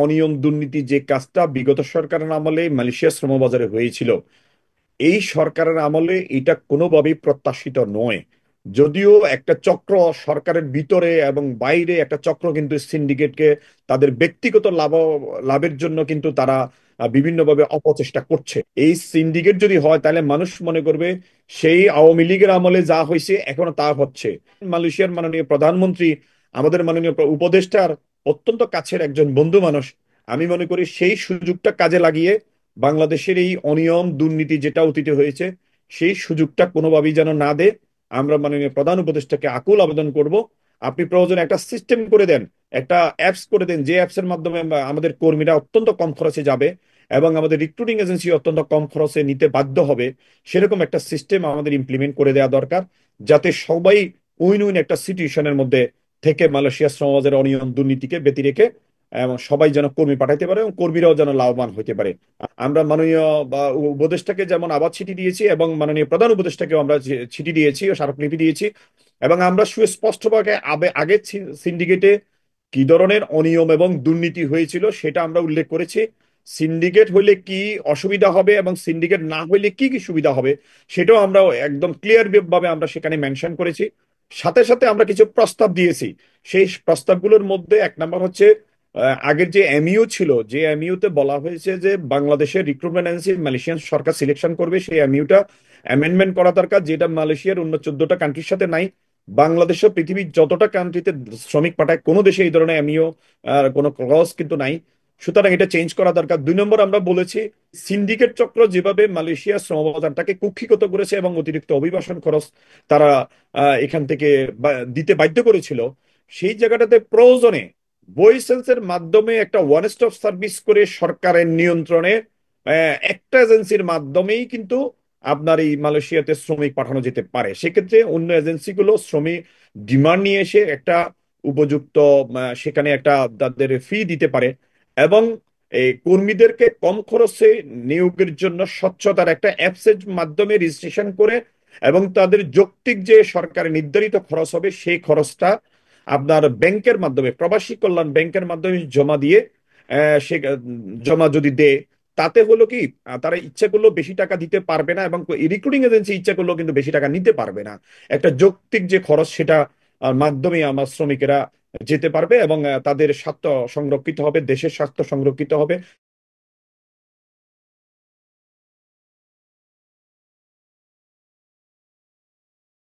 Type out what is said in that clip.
অনিয়ম দুর্নীতি যে কাজটা বিগত সরকারের আমলে মালয়েশিয়া শ্রমবাজারে হয়েছিল, এই সরকারের আমলে এটা কোনোভাবেই প্রত্যাশিত নয়। যদিও একটা চক্র সরকারের ভিতরে এবং বাইরে একটা চক্র কিন্তু সিন্ডিকেটকে তাদের ব্যক্তিগত লাভের জন্য কিন্তু তারা বিভিন্নভাবে অপচেষ্টা করছে। এই সিন্ডিকেট যদি হয় তাহলে মানুষ মনে করবে সেই আওয়ামী লীগের আমলে যা হয়েছে এখনো তা হচ্ছে। মালয়েশিয়ার মাননীয় প্রধানমন্ত্রী আমাদের মাননীয় উপদেষ্টার অত্যন্ত কাছের একজন বন্ধু মানুষ। আমি মনে করি সেই সুযোগটা কাজে লাগিয়ে বাংলাদেশের এই অনিয়ম দুর্নীতি যেটা অতীতে হয়েছে সেই সুযোগটা কোনোভাবেই যেন না দেয়, আমরা মাননীয় প্রধান উপদেষ্টাকে আকুল আবেদন করব। আপনি প্রয়োজনে একটা সিস্টেম করে দেন, একটা অ্যাপস করে দেন, যে অ্যাপস এর মাধ্যমে আমাদের কর্মীরা অত্যন্ত কম খরচে যাবে এবং আমাদের রিক্রুটিং এজেন্সি অত্যন্ত কম খরচে নিতে বাধ্য হবে। সেরকম একটা সিস্টেম আমাদের ইমপ্লিমেন্ট করে দেওয়া দরকার, যাতে সবাই উইন উইন একটা সিচুয়েশনের মধ্যে থেকে মালয়েশিয়া সমাজের অনিয়ম দুর্নীতিকে ব্যতি রেখে এবং সবাই যেন কর্মী পাঠাইতে পারে এবং কর্মীরাও যেন লাভবান হতে পারে। আমরা মাননীয় বা উপদেষ্টাকে যেমন আবার চিঠি দিয়েছি এবং মাননীয় প্রধান উপদেষ্টাকেও আমরা চিঠি দিয়েছি ও স্মারকলিপি দিয়েছি, এবং আমরা সুস্পষ্টভাবে আগে সিন্ডিকেটে কি ধরনের অনিয়ম এবং দুর্নীতি হয়েছিল সেটা আমরা উল্লেখ করেছি। সিন্ডিকেট হইলে কি অসুবিধা হবে এবং সিন্ডিকেট না হইলে কি কি সুবিধা হবে সেটাও আমরা একদম ক্লিয়ার ভাবে আমরা সেখানে মেনশন করেছি। সাথে সাথে আমরা কিছু প্রস্তাব দিয়েছি। সেই প্রস্তাবগুলোর মধ্যে এক নম্বর হচ্ছে, আগের যে এমইউ ছিল, যে এমইউ তে বলা হয়েছে যে বাংলাদেশের রিক্রুটমেন্ট এজেন্সি মালয়েশিয়ান সরকার সিলেকশন করবে, সেই এমইউটা অ্যামেন্ডমেন্ট করা দরকার, যেটা মালয়েশিয়ার অন্য 14টা কান্ট্রির সাথে নাই। বাংলাদেশও পৃথিবীর যতটা কান্ট্রিতে শ্রমিক পাঠায় কোনো দেশে এই ধরনের এমইউ কোনো ক্লজ কিন্তু নাই। সুতরাং এটা চেঞ্জ করা দরকার। 2 নম্বর, আমরা বলেছি সিন্ডিকেট চক্র যেভাবে মালয়েশিয়া শ্রমবাজারটাকে কুক্ষিগত করেছে এবং অতিরিক্ত অভিবাসন খরচ তারা এখান থেকে দিতে বাধ্য করেছিল, সেই জায়গাটাতে প্রয়োজনে বইসেলসের মাধ্যমে একটা ওয়ান স্টপ সার্ভিস করে সরকারের নিয়ন্ত্রণে একটা এজেন্সির মাধ্যমেই কিন্তু আপনার এই মালয়েশিয়াতে শ্রমিক পাঠানো যেতে পারে। সেক্ষেত্রে অন্য এজেন্সিগুলো শ্রমিক ডিমান্ড নিয়ে এসে একটা উপযুক্ত সেখানে একটা তাদের ফি দিতে পারে এবং এই কর্মীদেরকে কম খরচে নিয়োগের জন্য স্বচ্ছতার একটা অ্যাপসের মাধ্যমে রেজিস্ট্রেশন করে এবং তাদের যৌক্তিক যে সরকারের নির্ধারিত খরচ হবে সেই খরচটা আপনার ব্যাংকের মাধ্যমে, প্রবাসী কল্যাণ ব্যাংকের মাধ্যমে জমা দিয়ে সে জমা যদি দেয়, তাতে হলো কি তারা ইচ্ছা করলেও বেশি টাকা দিতে পারবে না এবং রিক্রুটিং এজেন্সি ইচ্ছা করলেও কিন্তু বেশি টাকা নিতে পারবে না। একটা যৌক্তিক যে খরচ সেটা মাধ্যমে আমার শ্রমিকেরা যেতে পারবে এবং তাদের স্বার্থ সংরক্ষিত হবে, দেশের স্বার্থ সংরক্ষিত হবে।